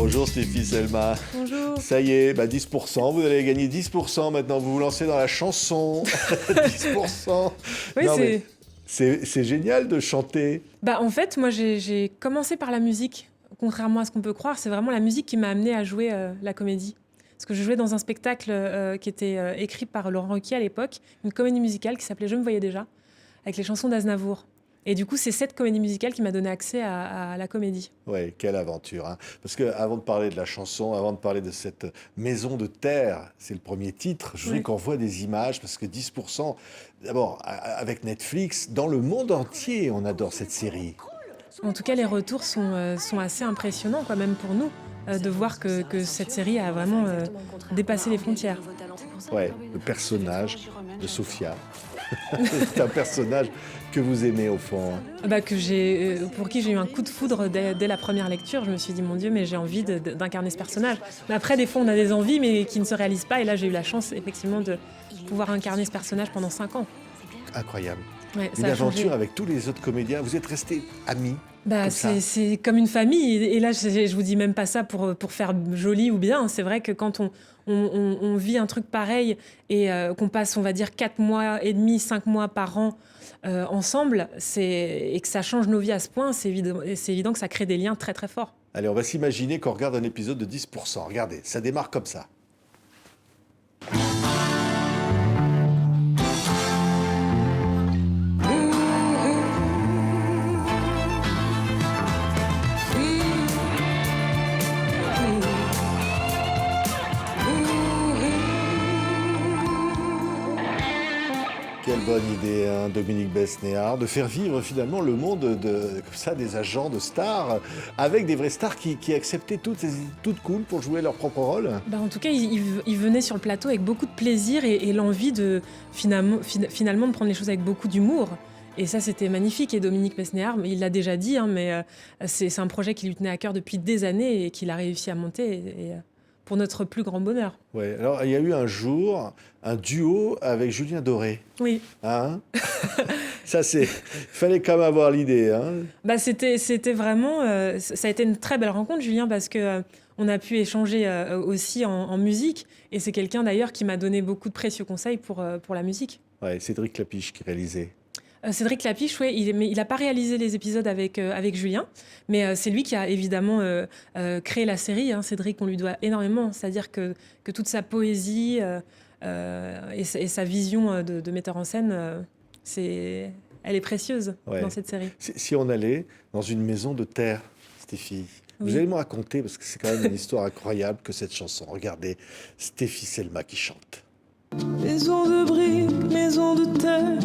Bonjour Stéphie Selma. Bonjour. Ça y est, 10%, vous allez gagner 10% maintenant, vous vous lancez dans la chanson. 10%. Oui, Non, mais c'est génial de chanter. En fait, moi, j'ai commencé par la musique. Contrairement à ce qu'on peut croire, c'est vraiment la musique qui m'a amenée à jouer la comédie. Parce que je jouais dans un spectacle qui était écrit par Laurent Ruquier à l'époque, une comédie musicale qui s'appelait Je me voyais déjà, avec les chansons d'Aznavour. Et du coup, c'est cette comédie musicale qui m'a donné accès à la comédie. Ouais, quelle aventure, hein. Parce que avant de parler de la chanson, avant de parler de cette maison de terre, c'est le premier titre, je voudrais Ouais. qu'on voit des images, parce que 10%, d'abord, avec Netflix, dans le monde entier, on adore cette série. En tout cas, les retours sont assez impressionnants, quoi, même pour nous, de voir que cette série a vraiment dépassé les frontières. Ouais, le personnage de Sophia, c'est un personnage que vous aimez au fond, hein. Pour qui j'ai eu un coup de foudre dès la première lecture. Je me suis dit, mon Dieu, mais j'ai envie d'incarner ce personnage. Mais après, des fois, on a des envies, mais qui ne se réalisent pas. Et là, j'ai eu la chance, effectivement, de pouvoir incarner ce personnage pendant 5 ans. Incroyable. Ouais, Une ça a changé. aventure avec tous les autres comédiens. Vous êtes restés amis comme ça. C'est comme une famille. Et là, je vous dis même pas ça pour faire joli ou bien. C'est vrai que quand on vit un truc pareil et qu'on passe, on va dire, 4 mois et demi, 5 mois par an ensemble, et que ça change nos vies à ce point, c'est évident que ça crée des liens très très forts. Allez, on va s'imaginer qu'on regarde un épisode de 10%. Regardez, ça démarre comme ça. Quelle bonne idée, hein, Dominique Besnéard, de faire vivre finalement le monde comme ça, des agents de stars, avec des vraies stars qui acceptaient toutes cool pour jouer leur propre rôle. En tout cas, il venait sur le plateau avec beaucoup de plaisir et l'envie de finalement de prendre les choses avec beaucoup d'humour. Et ça, c'était magnifique. Et Dominique Besnéard, il l'a déjà dit, hein, mais c'est un projet qui lui tenait à cœur depuis des années et qu'il a réussi à monter, pour notre plus grand bonheur. Ouais, alors il y a eu un jour un duo avec Julien Doré. Oui. Hein. Ça, il fallait quand même avoir l'idée, hein. C'était vraiment... ça a été une très belle rencontre, Julien, parce que on a pu échanger aussi en musique. Et c'est quelqu'un, d'ailleurs, qui m'a donné beaucoup de précieux conseils pour la musique. Ouais, Cédric Lapiche qui réalisait. Cédric Lapiche, ouais, il n'a pas réalisé les épisodes avec Julien, mais c'est lui qui a évidemment créé la série, hein. Cédric, on lui doit énormément, c'est-à-dire que toute sa poésie et sa vision de metteur en scène, elle est précieuse, Ouais. dans cette série. Si on allait dans une maison de terre, Stéphie, Oui. vous allez me raconter, parce que c'est quand même une histoire incroyable que cette chanson. Regardez, Stéphie Selma qui chante. Maison de briques, maison de terre,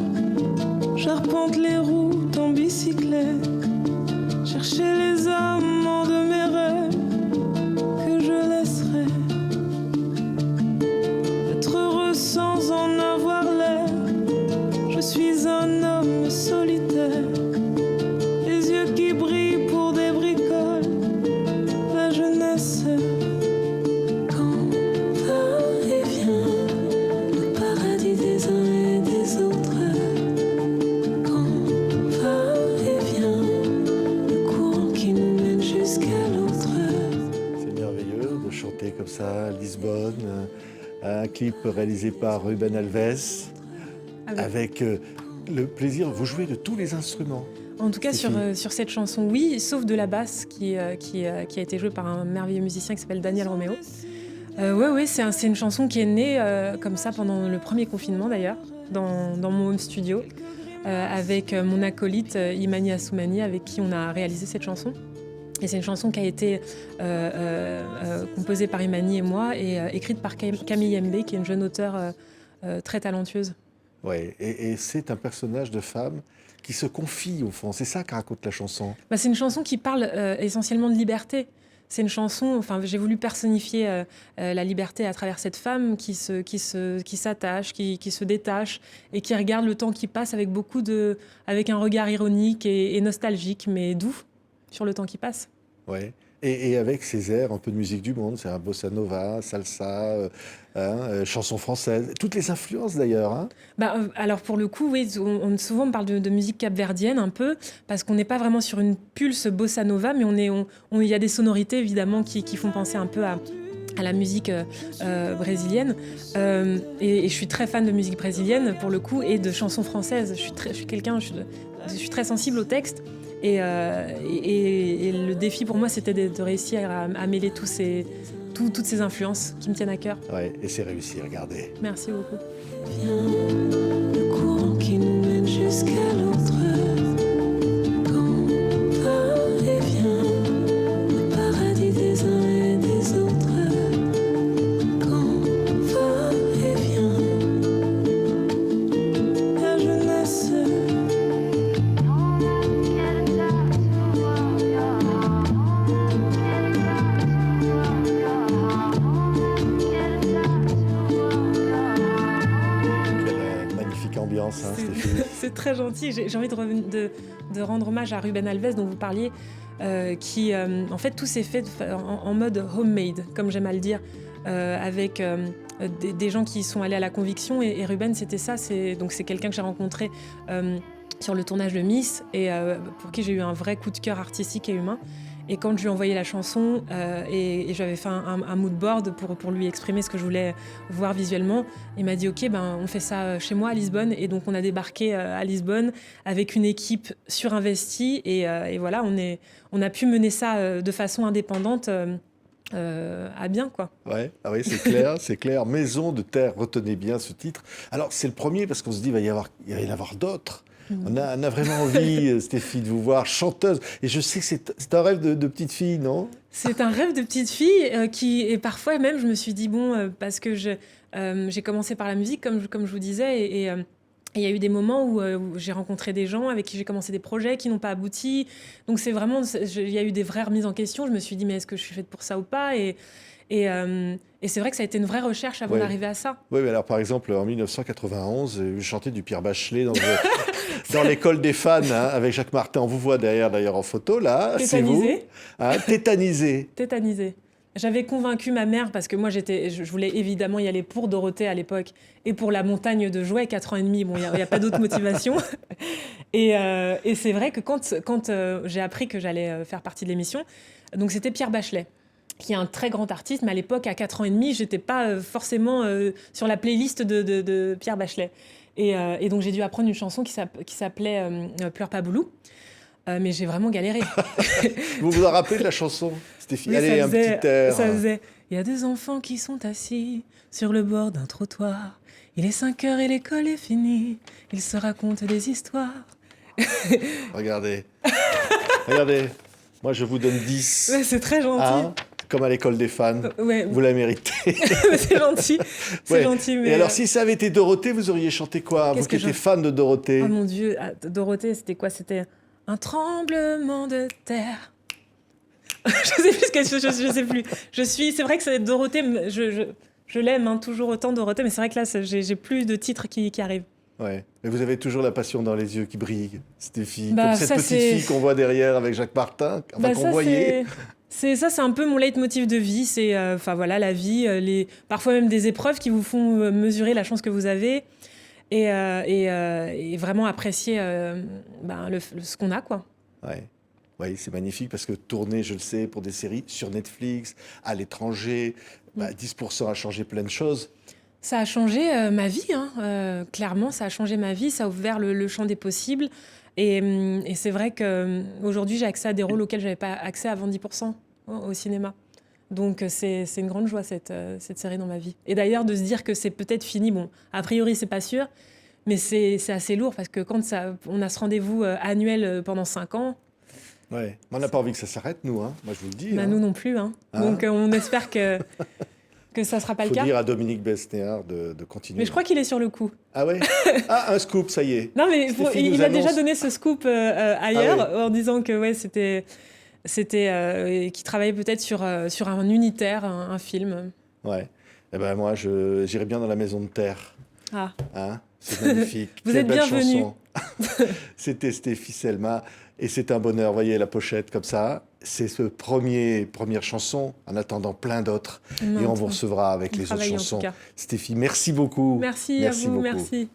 j'arpente les routes en bicyclette, chercher les amants de mes rêves que je laisserai, être heureux sans en avoir l'air. Je suis un homme solitaire, les yeux qui brillent pour des bricoles, la jeunesse. Quand va et vient le paradis des uns et des autres. Quand va et vient le courant qui nous mène jusqu'à l'autre. C'est merveilleux de chanter comme ça à Lisbonne. Un clip réalisé par Ruben Alves. Avec le plaisir, vous jouez de tous les instruments. En tout cas, Stéphie. sur cette chanson, oui, sauf de la basse qui a été jouée par un merveilleux musicien qui s'appelle Daniel Roméo. Oui, c'est une chanson qui est née comme ça pendant le premier confinement d'ailleurs, dans mon home studio, avec mon acolyte Imani Assoumani, avec qui on a réalisé cette chanson. Et c'est une chanson qui a été composée par Imani et moi et écrite par Camille Yembe, qui est une jeune auteure très talentueuse. Ouais, et c'est un personnage de femme qui se confie au fond. C'est ça que raconte la chanson. C'est une chanson qui parle essentiellement de liberté. C'est une chanson, j'ai voulu personnifier la liberté à travers cette femme qui s'attache, qui se détache et qui regarde le temps qui passe avec un regard ironique et nostalgique, mais doux sur le temps qui passe. Ouais. Et avec ces airs un peu de musique du monde, c'est un bossa nova, salsa, chanson française, toutes les influences d'ailleurs. Hein. Alors pour le coup, oui, souvent on parle de musique capverdienne un peu, parce qu'on n'est pas vraiment sur une pulse bossa nova, mais il y a des sonorités évidemment qui font penser un peu à la musique brésilienne. Et je suis très fan de musique brésilienne pour le coup, et de chansons françaises. Je suis très sensible au texte. Et le défi pour moi, c'était de réussir à mêler toutes ces influences qui me tiennent à cœur. Ouais, et c'est réussi, regardez. Merci beaucoup. Le courant qui nous mène jusqu'à l'autre camp va et vient, le paradis des uns et des autres camp va et vient, la jeunesse. Ambiance, hein, Stéphanie. C'est très gentil. J'ai envie de rendre hommage à Ruben Alves dont vous parliez, qui, en fait, tout s'est fait en mode homemade, comme j'aime à le dire, avec des gens qui sont allés à la conviction. Et Ruben, c'était ça. Donc c'est quelqu'un que j'ai rencontré sur le tournage de Miss, et pour qui j'ai eu un vrai coup de cœur artistique et humain. Et quand je lui ai envoyé la chanson et j'avais fait un mood board pour lui exprimer ce que je voulais voir visuellement, il m'a dit ok, on fait ça chez moi à Lisbonne. Et donc on a débarqué à Lisbonne avec une équipe surinvestie et voilà, on a pu mener ça de façon indépendante à bien, quoi. Ouais, ah oui, c'est clair, c'est clair. Maison de terre, retenez bien ce titre. Alors c'est le premier parce qu'on se dit il va y en avoir d'autres. On a vraiment envie, Stéphie, de vous voir chanteuse. Et je sais que c'est un rêve de petite fille, non? C'est un rêve de petite fille et parfois même, je me suis dit, parce que j'ai commencé par la musique, comme je vous disais, et il y a eu des moments où j'ai rencontré des gens avec qui j'ai commencé des projets qui n'ont pas abouti. Donc il y a eu des vraies remises en question. Je me suis dit, mais est-ce que je suis faite pour ça ou pas? Et c'est vrai que ça a été une vraie recherche avant d'arriver à ça. Oui, mais alors par exemple, en 1991, je chantais du Pierre Bachelet dans l'école des fans, hein, avec Jacques Martin. On vous voit derrière, d'ailleurs, en photo, là. C'est vous. Tétanisé. Tétanisé. J'avais convaincu ma mère, parce que moi, je voulais évidemment y aller pour Dorothée à l'époque, et pour la montagne de jouets, 4 ans et demi. Bon, il n'y a pas d'autre motivation. Et c'est vrai que quand j'ai appris que j'allais faire partie de l'émission, donc c'était Pierre Bachelet, qui est un très grand artiste, mais à l'époque, à 4 ans et demi, je n'étais pas forcément sur la playlist de Pierre Bachelet. Et donc, j'ai dû apprendre une chanson qui s'appelait Pleure pas Boulou. Mais j'ai vraiment galéré. Vous vous en rappelez de la chanson, Stéphie? Oui, allez, un petit air. Ça faisait « Il y a 2 enfants qui sont assis sur le bord d'un trottoir. Il est 5 heures et l'école est finie. Ils se racontent des histoires. » Regardez. Regardez. Moi, je vous donne 10. Ouais, c'est très gentil. Hein, comme à l'école des fans. Ouais. Vous la méritez. C'est gentil. C'est gentil. Mais et alors, si ça avait été Dorothée, vous auriez chanté quoi? Vous qui étiez fan de Dorothée. Oh mon Dieu, Dorothée, c'était quoi? C'était un tremblement de terre. Je sais plus je sais plus. C'est vrai que c'est Dorothée. Je l'aime toujours autant, Dorothée, mais c'est vrai que là, j'ai plus de titres qui arrivent. Ouais. Mais vous avez toujours la passion dans les yeux qui brille, Stéphie. Comme cette petite fille qu'on voit derrière avec Jacques Martin, qu'on voyait. C'est un peu mon leitmotiv de vie. C'est la vie, parfois même des épreuves qui vous font mesurer la chance que vous avez et vraiment apprécier ce qu'on a, quoi. Ouais. Oui, c'est magnifique parce que tourner, je le sais, pour des séries sur Netflix, à l'étranger, 10% a changé plein de choses. Ça a changé ma vie, hein. Clairement, ça a changé ma vie, ça a ouvert le champ des possibles. Et c'est vrai qu'aujourd'hui, j'ai accès à des rôles auxquels je n'avais pas accès avant 10% au cinéma. Donc c'est une grande joie, cette série dans ma vie. Et d'ailleurs, de se dire que c'est peut-être fini, bon, a priori, c'est pas sûr, mais c'est assez lourd parce que quand on a ce rendez-vous annuel pendant 5 ans... Ouais, on n'a pas envie que ça s'arrête, nous, hein. Moi, je vous le dis. Nous non plus, hein. Donc on espère que ça ne sera pas le cas. Il faut dire à Dominique Besnéard de continuer. Mais je crois qu'il est sur le coup. Ah ouais? Un scoop, ça y est. Non, mais il a déjà donné ce scoop ailleurs en disant que c'était qu'il travaillait peut-être sur un unitaire, un film. Ouais. Eh ben moi, j'irais bien dans la maison de terre. Ah. Hein, c'est magnifique. Vous êtes bienvenue. C'était Stéphie Selma. Et c'est un bonheur, vous voyez la pochette comme ça. C'est ce première chanson, en attendant plein d'autres. Et on vous recevra avec les autres chansons. Stéphie, merci beaucoup. Merci à vous, beaucoup. merci.